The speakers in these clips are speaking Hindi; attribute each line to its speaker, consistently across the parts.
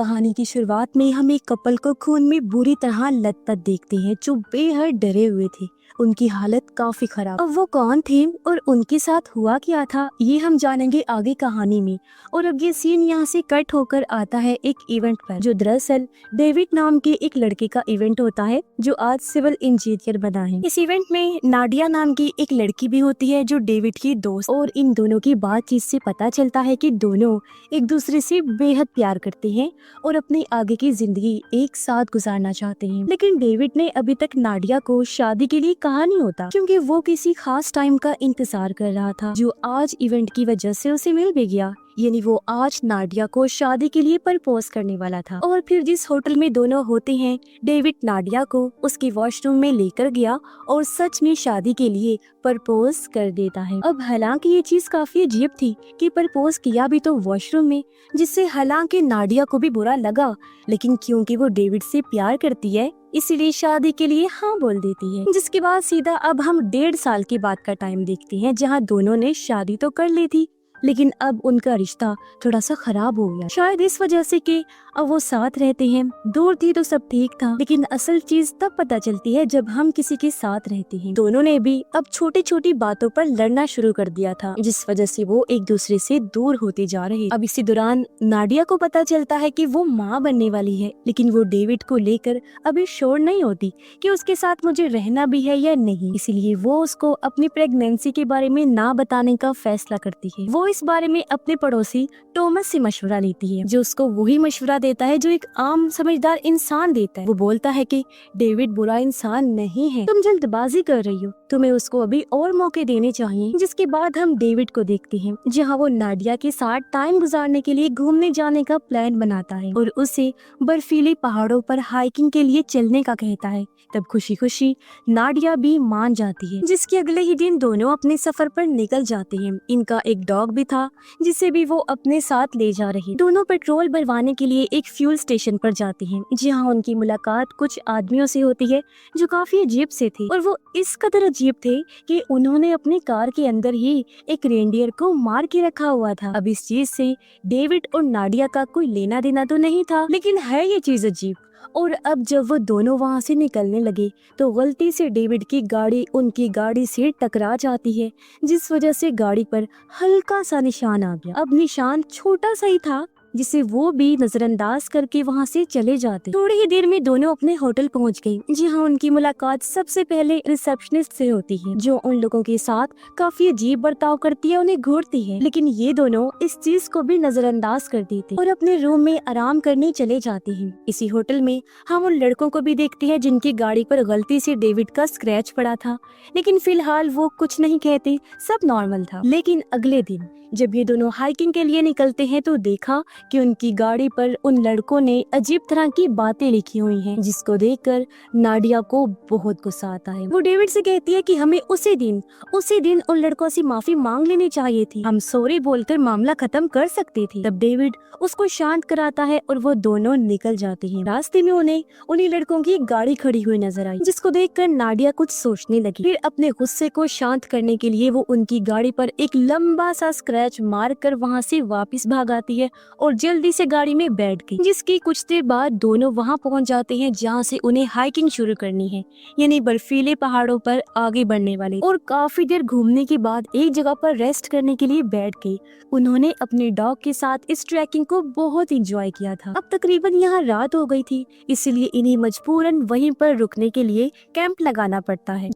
Speaker 1: कहानी की शुरुआत में हम एक कपल को खून में बुरी तरह लथपथ देखते हैं जो बेहद डरे हुए थे। उनकी हालत काफी खराब। अब वो कौन थे और उनके साथ हुआ क्या था ये हम जानेंगे आगे कहानी में। और अब ये सीन यहाँ से कट होकर आता है एक इवेंट पर, जो दरअसल डेविड नाम के एक लड़के का इवेंट होता है जो आज सिविल इंजीनियर बना है। इस इवेंट में नाडिया नाम की एक लड़की भी होती है जो डेविड की दोस्त, और इन दोनों की बातचीत से पता चलता है कि दोनों एक दूसरे से बेहद प्यार करते हैं और अपनी आगे की जिंदगी एक साथ गुजारना चाहते हैं। लेकिन डेविड ने अभी तक नाडिया को शादी के लिए कहा नहीं होता, क्योंकि वो किसी खास टाइम का इंतजार कर रहा था जो आज इवेंट की वजह से उसे मिल भी गया। यानी वो आज नाडिया को शादी के लिए प्रपोज करने वाला था। और फिर जिस होटल में दोनों होते हैं, डेविड नाडिया को उसके वॉशरूम में लेकर गया और सच में शादी के लिए प्रपोज कर देता है। अब हालांकि ये चीज काफी अजीब थी कि प्रपोज किया भी तो वॉशरूम में, जिससे हालांकि नाडिया को भी बुरा लगा, लेकिन क्योंकि वो डेविड से प्यार करती है इसीलिए शादी के लिए हाँ बोल देती है। जिसके बाद सीधा अब हम 1.5 साल के बाद का टाइम देखते हैं, जहाँ दोनों ने शादी तो कर ली थी लेकिन अब उनका रिश्ता थोड़ा सा खराब हो गया। शायद इस वजह से कि अब वो साथ रहते हैं। दूर थी तो सब ठीक था, लेकिन असल चीज तब पता चलती है जब हम किसी के साथ रहते हैं। दोनों ने भी अब छोटी छोटी बातों पर लड़ना शुरू कर दिया था, जिस वजह से वो एक दूसरे से दूर होते जा रहे। अब इसी दौरान नाडिया को पता चलता है कि वो माँ बनने वाली है, लेकिन वो डेविड को लेकर अभी श्योर नहीं होती कि उसके साथ मुझे रहना भी है या नहीं। इसीलिए वो उसको अपनी प्रेगनेंसी के बारे में ना बताने का फैसला करती है। वो इस बारे में अपने पड़ोसी टॉमस से मशवरा लेती है, जो उसको वही मशवरा देता है जो एक आम समझदार इंसान देता है। वो बोलता है कि डेविड बुरा इंसान नहीं है, तुम जल्दबाजी कर रही हो, तुम्हें उसको अभी और मौके देने चाहिए। जिसके बाद हम डेविड को देखते हैं जहाँ वो नाडिया के साथ टाइम गुजारने के लिए घूमने जाने का प्लान बनाता है और उसे बर्फीले पहाड़ों पर हाइकिंग के लिए चलने का कहता है। तब खुशी खुशी नाडिया भी मान जाती है, जिसके अगले ही दिन दोनों अपने सफर पर निकल जाते हैं। इनका एक डॉग भी था जिसे भी वो अपने साथ ले जा रही। दोनों पेट्रोल भरवाने के लिए एक फ्यूल स्टेशन पर जाते हैं, जहां उनकी मुलाकात कुछ आदमियों से होती है जो काफी अजीब से थे, और वो इस कदर अजीब थे कि उन्होंने अपनी कार के अंदर ही एक रेंडियर को मार के रखा हुआ था। अब इस चीज से डेविड और नाडिया का कोई लेना देना तो नहीं था, लेकिन है ये चीज अजीब। और अब जब वो दोनों वहां से निकलने लगे तो गलती से डेविड की गाड़ी उनकी गाड़ी से टकरा जाती है, जिस वजह से गाड़ी पर हल्का सा निशान आ गया। अब निशान छोटा सा ही था जिसे वो भी नजरअंदाज करके वहां से चले जाते। थोड़ी ही देर में दोनों अपने होटल पहुंच गए, जहां उनकी मुलाकात सबसे पहले रिसेप्शनिस्ट से होती है, जो उन लोगों के साथ काफी अजीब बर्ताव करती है, उन्हें घूरती है। लेकिन ये दोनों इस चीज को भी नजरअंदाज कर देते और अपने रूम में आराम करने चले जाते हैं। इसी होटल में हम उन लड़कों को भी देखते हैं जिनकी गाड़ी पर गलती से डेविड का स्क्रैच पड़ा था, लेकिन फिलहाल वो कुछ नहीं कहते, सब नॉर्मल था। लेकिन अगले दिन जब ये दोनों हाइकिंग के लिए निकलते हैं तो देखा कि उनकी गाड़ी पर उन लड़कों ने अजीब तरह की बातें लिखी हुई हैं, जिसको देखकर नाडिया को बहुत गुस्सा आता है। वो डेविड से कहती है कि हमें उसी दिन उन लड़कों से माफी मांग लेनी चाहिए थी, हम सॉरी बोलकर मामला खत्म कर सकते थे। तब डेविड उसको शांत कराता है और वो दोनों निकल जाते हैं। रास्ते में उन्हीं लड़कों की गाड़ी खड़ी हुई नजर आई, जिसको देखकर नाडिया कुछ सोचने लगी। फिर अपने गुस्से को शांत करने के लिए वो उनकी गाड़ी पर एक लंबा सा स्क्रैच मार कर वहाँ से वापस भाग आती है और जल्दी से गाड़ी में बैठ गई। जिसकी कुछ देर बाद दोनों वहाँ पहुँच जाते हैं जहाँ से उन्हें हाइकिंग शुरू करनी है, यानी बर्फीले पहाड़ों पर आगे बढ़ने वाले। और काफी देर घूमने के बाद एक जगह पर रेस्ट करने के लिए बैठ गए। उन्होंने अपने डॉग के साथ इस ट्रैकिंग को बहुत एंजॉय किया था। अब तकरीबन यहाँ रात हो गई थी, इसलिए इन्हें मजबूरन वहीं पर रुकने के लिए कैंप लगाना पड़ता है।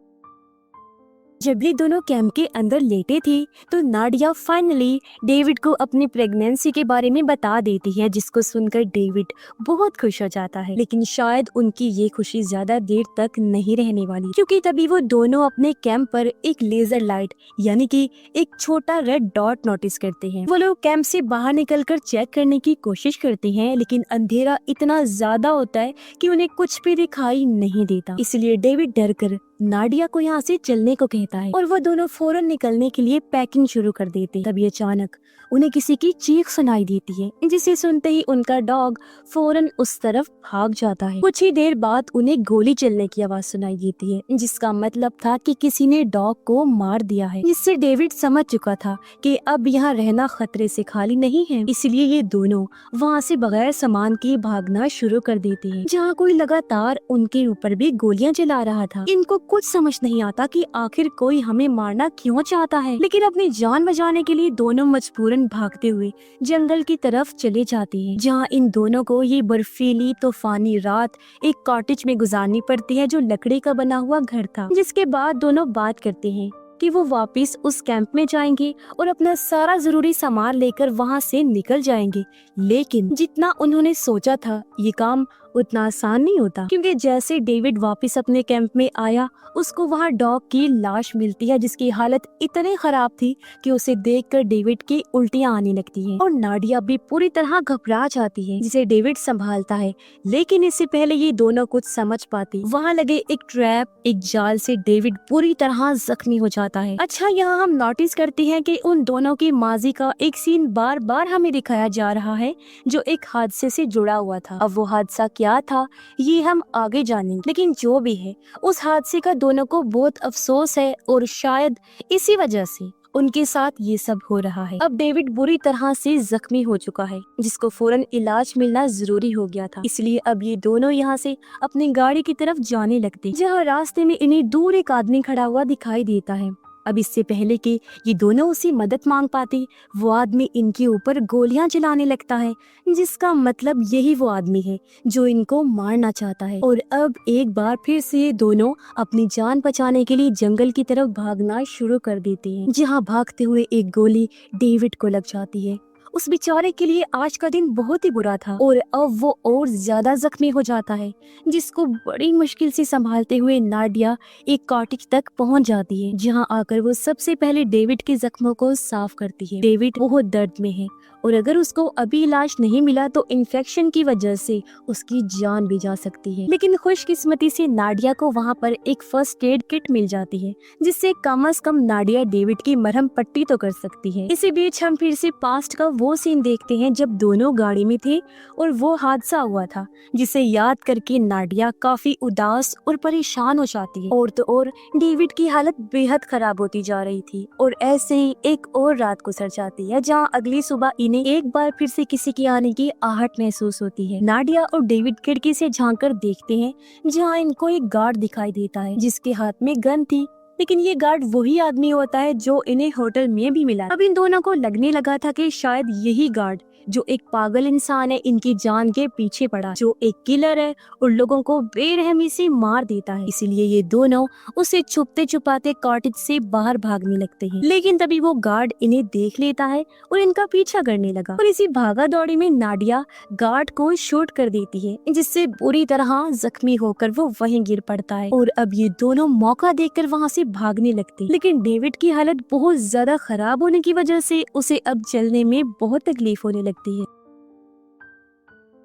Speaker 1: जब भी दोनों कैंप के अंदर लेटे थे तो नाडिया फाइनली डेविड को अपनी प्रेगनेंसी के बारे में बता देती है, जिसको सुनकर डेविड बहुत खुश हो जाता है। लेकिन शायद उनकी ये खुशी ज्यादा देर तक नहीं रहने वाली, क्योंकि तभी वो दोनों अपने कैंप पर एक लेजर लाइट यानी कि एक छोटा रेड डॉट नोटिस करते हैं। वो लोग कैंप से बाहर निकलकर चेक करने की कोशिश करते हैं, लेकिन अंधेरा इतना ज्यादा होता है कि उन्हें कुछ भी दिखाई नहीं देता। इसलिए डेविड डर कर नाडिया को यहाँ से चलने को कहता है और वो दोनों फौरन निकलने के लिए पैकिंग शुरू कर देते हैं। तभी अचानक उन्हें किसी की चीख सुनाई देती है, जिसे सुनते ही उनका डॉग फौरन उस तरफ भाग जाता है। कुछ ही देर बाद उन्हें गोली चलने की आवाज सुनाई देती है, जिसका मतलब था कि किसी ने डॉग को मार दिया है, जिससे डेविड समझ चुका था कि अब यहाँ रहना खतरे से खाली नहीं है। इसलिए ये दोनों वहाँ से बगैर सामान के भागना शुरू कर देते हैं, जहाँ कोई लगातार उनके ऊपर भी गोलियां चला रहा था। इनको कुछ समझ नहीं आता कि आखिर कोई हमें मारना क्यों चाहता है, लेकिन अपनी जान बचाने के लिए दोनों मजबूरन भागते हुए जंगल की तरफ चले जाते हैं, जहाँ इन दोनों को ये बर्फीली तूफानी रात एक कॉटेज में गुजारनी पड़ती है, जो लकड़ी का बना हुआ घर था। जिसके बाद दोनों बात करते हैं कि वो वापस उस कैंप में जाएंगे और अपना सारा जरूरी सामान लेकर वहाँ से निकल जाएंगे। लेकिन जितना उन्होंने सोचा था ये काम उतना आसान नहीं होता, क्योंकि जैसे डेविड वापस अपने कैंप में आया उसको वहाँ डॉग की लाश मिलती है, जिसकी हालत इतनी खराब थी कि उसे देखकर डेविड की उल्टियाँ आने लगती हैं और नाडिया भी पूरी तरह घबरा जाती है, जिसे डेविड संभालता है। लेकिन इससे पहले ये दोनों कुछ समझ पाते, वहाँ लगे एक ट्रैप, एक जाल से डेविड पूरी तरह जख्मी हो जाता है। अच्छा, यहाँ हम नोटिस करते हैं कि उन दोनों की माजी का एक सीन बार बार हमें दिखाया जा रहा है, जो एक हादसे से जुड़ा हुआ था। अब वो हादसा क्या था ये हम आगे जानेंगे, लेकिन जो भी है उस हादसे का दोनों को बहुत अफसोस है और शायद इसी वजह से उनके साथ ये सब हो रहा है। अब डेविड बुरी तरह से जख्मी हो चुका है, जिसको फौरन इलाज मिलना जरूरी हो गया था। इसलिए अब ये दोनों यहाँ से अपनी गाड़ी की तरफ जाने लगते, जहाँ रास्ते में इन्हें दूर एक आदमी खड़ा हुआ दिखाई देता है। अब इससे पहले कि ये दोनों उससे मदद मांग पाते, वो आदमी इनके ऊपर गोलियां चलाने लगता है, जिसका मतलब यही वो आदमी है जो इनको मारना चाहता है। और अब एक बार फिर से ये दोनों अपनी जान बचाने के लिए जंगल की तरफ भागना शुरू कर देते हैं, जहां भागते हुए एक गोली डेविड को लग जाती है। उस बेचारे के लिए आज का दिन बहुत ही बुरा था और अब वो और ज्यादा जख्मी हो जाता है, जिसको बड़ी मुश्किल से संभालते हुए नाडिया एक कॉटेज तक पहुंच जाती है, जहां आकर वो सबसे पहले डेविड के जख्मों को साफ करती है। डेविड बहुत दर्द में है और अगर उसको अभी इलाज नहीं मिला तो इन्फेक्शन की वजह से उसकी जान भी जा सकती है। लेकिन खुशकिस्मती से नाडिया को वहाँ पर एक फर्स्ट एड किट मिल जाती है, जिससे कम से कम नाडिया डेविड की मरहम पट्टी तो कर सकती है। इसी बीच हम फिर से पास्ट का वो सीन देखते हैं जब दोनों गाड़ी में थे और वो हादसा हुआ था, जिसे याद करके नाडिया काफी उदास और परेशान हो जाती है। और तो और डेविड की हालत बेहद खराब होती जा रही थी और ऐसे ही एक और रात गुजर जाती है, जहाँ अगली सुबह इन्हें एक बार फिर से किसी के आने की आहट महसूस होती है। नाडिया और डेविड खिड़की से झांककर देखते हैं, जहाँ इनको एक गार्ड दिखाई देता है जिसके हाथ में गन थी। लेकिन ये गार्ड वही आदमी होता है जो इन्हें होटल में भी मिला। अब इन दोनों को लगने लगा था कि शायद यही गार्ड, जो एक पागल इंसान है, इनकी जान के पीछे पड़ा, जो एक किलर है और लोगों को बेरहमी से मार देता है। इसीलिए ये दोनों उसे छुपते छुपाते कॉटेज से बाहर भागने लगते हैं। लेकिन तभी वो गार्ड इन्हें देख लेता है और इनका पीछा करने लगा और इसी भागा दौड़ी में नाडिया गार्ड को शूट कर देती है, जिससे बुरी तरह जख्मी होकर वो वहीं गिर पड़ता है। और अब ये दोनों मौका देखकर वहाँ से भागने लगते, लेकिन डेविड की हालत बहुत ज्यादा खराब होने की वजह से उसे अब चलने में बहुत तकलीफ होने लगती है।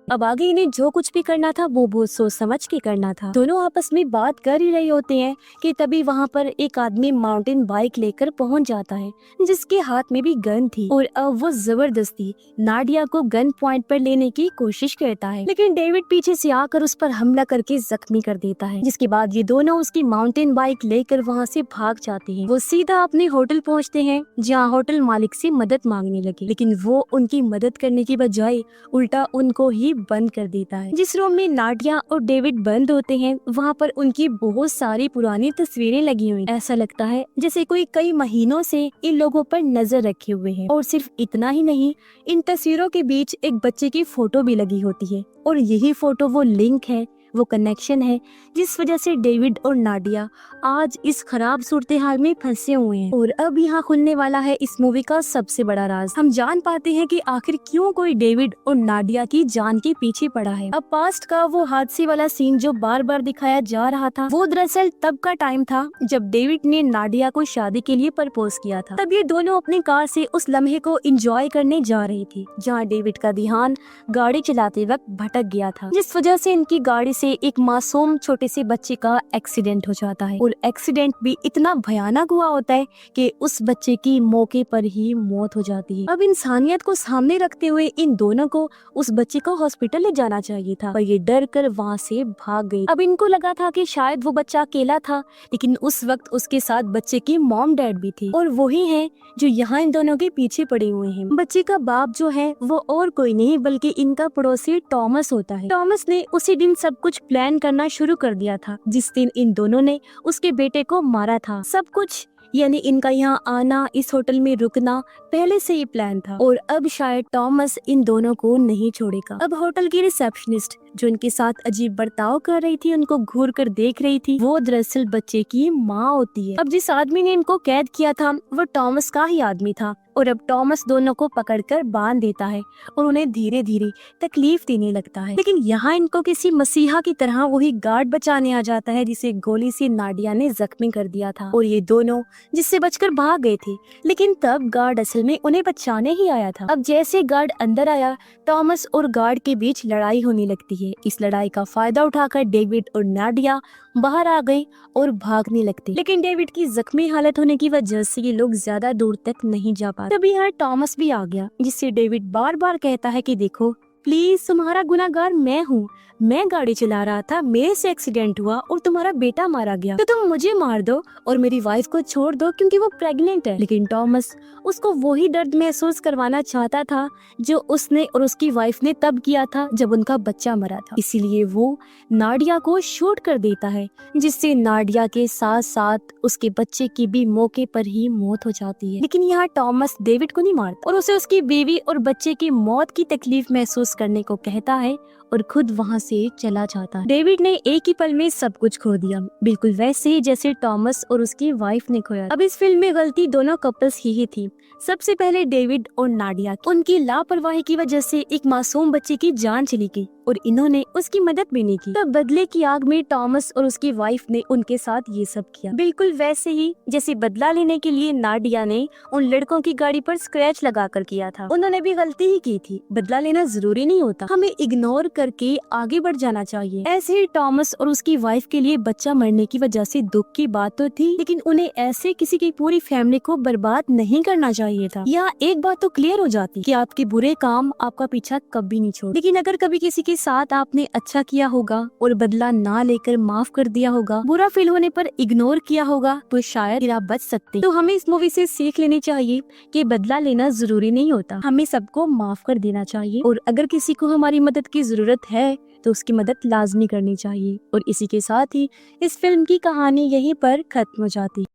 Speaker 1: अब आगे इन्हें जो कुछ भी करना था वो बहुत सोच समझ के करना था। दोनों आपस में बात कर ही रहे होते हैं कि तभी वहाँ पर एक आदमी माउंटेन बाइक लेकर पहुँच जाता है, जिसके हाथ में भी गन थी और अब वो जबरदस्ती नाडिया को गन पॉइंट पर लेने की कोशिश करता है, लेकिन डेविड पीछे से आकर उस पर हमला करके जख्मी कर देता है। जिसके बाद ये दोनों उसकी माउंटेन बाइक लेकर वहाँ से भाग जाते हैं। वो सीधा अपने होटल पहुँचते हैं, जहाँ होटल मालिक से मदद मांगने लगे, लेकिन वो उनकी मदद करने की बजाय उल्टा उनको ही बंद कर देता है। जिस रूम में नाडिया और डेविड बंद होते हैं वहाँ पर उनकी बहुत सारी पुरानी तस्वीरें लगी हुई। ऐसा लगता है जैसे कोई कई महीनों से इन लोगों पर नजर रखे हुए है। और सिर्फ इतना ही नहीं, इन तस्वीरों के बीच एक बच्चे की फोटो भी लगी होती है और यही फोटो वो लिंक है, वो कनेक्शन है जिस वजह से डेविड और नाडिया आज इस खराब सूरत हाल में फंसे हुए हैं। और अब यहाँ खुलने वाला है इस मूवी का सबसे बड़ा राज। हम जान पाते हैं कि आखिर क्यों कोई डेविड और नाडिया की जान के पीछे पड़ा है। अब पास्ट का वो हादसे वाला सीन जो बार बार दिखाया जा रहा था, वो दरअसल तब का टाइम था जब डेविड ने नाडिया को शादी के लिए प्रपोज किया था। तब ये दोनों अपनी कार से उस लम्हे को एंजॉय करने जा रही थी, जहाँ डेविड का ध्यान गाड़ी चलाते वक्त भटक गया था, जिस वजह से इनकी गाड़ी से एक मासूम छोटे से बच्चे का एक्सीडेंट हो जाता है और एक्सीडेंट भी इतना भयानक हुआ होता है कि उस बच्चे की मौके पर ही मौत हो जाती है। अब इंसानियत को सामने रखते हुए इन दोनों को उस बच्चे को हॉस्पिटल ले जाना चाहिए था, पर ये डर कर वहाँ से भाग गई। अब इनको लगा था कि शायद वो बच्चा अकेला था, लेकिन उस वक्त उसके साथ बच्चे की मॉम डैड भी थी और वही है जो यहाँ इन दोनों के पीछे पड़े हुए हैं। बच्चे का बाप जो है वो और कोई नहीं बल्कि इनका पड़ोसी टॉमस होता है। टॉमस ने उसी दिन सब कुछ प्लान करना शुरू कर दिया था जिस दिन इन दोनों ने उसके बेटे को मारा था। सब कुछ यानी इनका यहाँ आना, इस होटल में रुकना पहले से ही प्लान था और अब शायद टॉमस इन दोनों को नहीं छोड़ेगा। अब होटल की रिसेप्शनिस्ट जो इनके साथ अजीब बर्ताव कर रही थी, उनको घूर कर देख रही थी, वो दरअसल बच्चे की माँ होती है। अब जिस आदमी ने इनको कैद किया था वो टॉमस का ही आदमी था और अब टॉमस दोनों को पकड़कर बांध देता है और उन्हें धीरे धीरे तकलीफ देने लगता है। लेकिन यहाँ इनको किसी मसीहा की तरह वही गार्ड बचाने आ जाता है जिसे गोली से नाडिया ने जख्मी कर दिया था और ये दोनों जिससे बचकर भाग गए थे। लेकिन तब गार्ड असल में उन्हें बचाने ही आया था। अब जैसे गार्ड अंदर आया, टॉमस और गार्ड के बीच लड़ाई होने लगती है। इस लड़ाई का फायदा उठाकर डेविड और नाडिया बाहर आ गए और भागने लगते। लेकिन डेविड की जख्मी हालत होने की वजह से ये लोग ज्यादा दूर तक नहीं जा पाते। तभी यहाँ टॉमस भी आ गया जिससे डेविड बार बार कहता है कि देखो प्लीज, तुम्हारा गुनाहगार मैं हूँ, मैं गाड़ी चला रहा था, मेरे से एक्सीडेंट हुआ और तुम्हारा बेटा मारा गया, तो तुम मुझे मार दो और मेरी वाइफ को छोड़ दो क्योंकि वो प्रेग्नेंट है। लेकिन टॉमस उसको वही दर्द महसूस करवाना चाहता था जो उसने और उसकी वाइफ ने तब किया था जब उनका बच्चा मरा था। इसीलिए वो नाडिया को शूट कर देता है जिससे नाडिया के साथ साथ उसके बच्चे की भी मौके पर ही मौत हो जाती है। लेकिन यहाँ टॉमस डेविड को नहीं मारता और उसे उसकी बीवी और बच्चे की मौत की तकलीफ महसूस करने को कहता है और खुद वहाँ से चला जाता है। डेविड ने एक ही पल में सब कुछ खो दिया, बिल्कुल वैसे ही जैसे टॉमस और उसकी वाइफ ने खोया। अब इस फिल्म में गलती दोनों कपल्स की ही थी। सबसे पहले डेविड और नाडिया की। उनकी लापरवाही की वजह से एक मासूम बच्चे की जान चली गई और इन्होंने उसकी मदद भी नहीं की। तब बदले की आग में टॉमस और उसकी वाइफ ने उनके साथ ये सब किया, बिल्कुल वैसे ही जैसे बदला लेने के लिए नाडिया ने उन लड़कों की गाड़ी पर स्क्रैच लगा कर किया था। उन्होंने भी गलती ही की थी। बदला लेना जरूरी नहीं होता, हमें इग्नोर करके आगे बढ़ जाना चाहिए। ऐसे ही टॉमस और उसकी वाइफ के लिए बच्चा मरने की वजह से दुख की बात तो थी, लेकिन उन्हें ऐसे किसी की पूरी फैमिली को बर्बाद नहीं करना चाहिए था। यहाँ एक बात तो क्लियर हो जाती कि आपके बुरे काम आपका पीछा कभी नहीं छोड़। लेकिन अगर कभी किसी के साथ आपने अच्छा किया होगा और बदला ना लेकर माफ कर दिया होगा, बुरा फील होने पर इग्नोर किया होगा, तो शायद फिर आप बच सकते। तो हमें इस मूवी से सीख लेनी चाहिए कि बदला लेना जरूरी नहीं होता, हमें सबको माफ कर देना चाहिए और अगर किसी को हमारी मदद की जरूरत है तो उसकी मदद लाजमी करनी चाहिए। और इसी के साथ ही इस फिल्म की कहानी यहीं पर खत्म हो जाती है।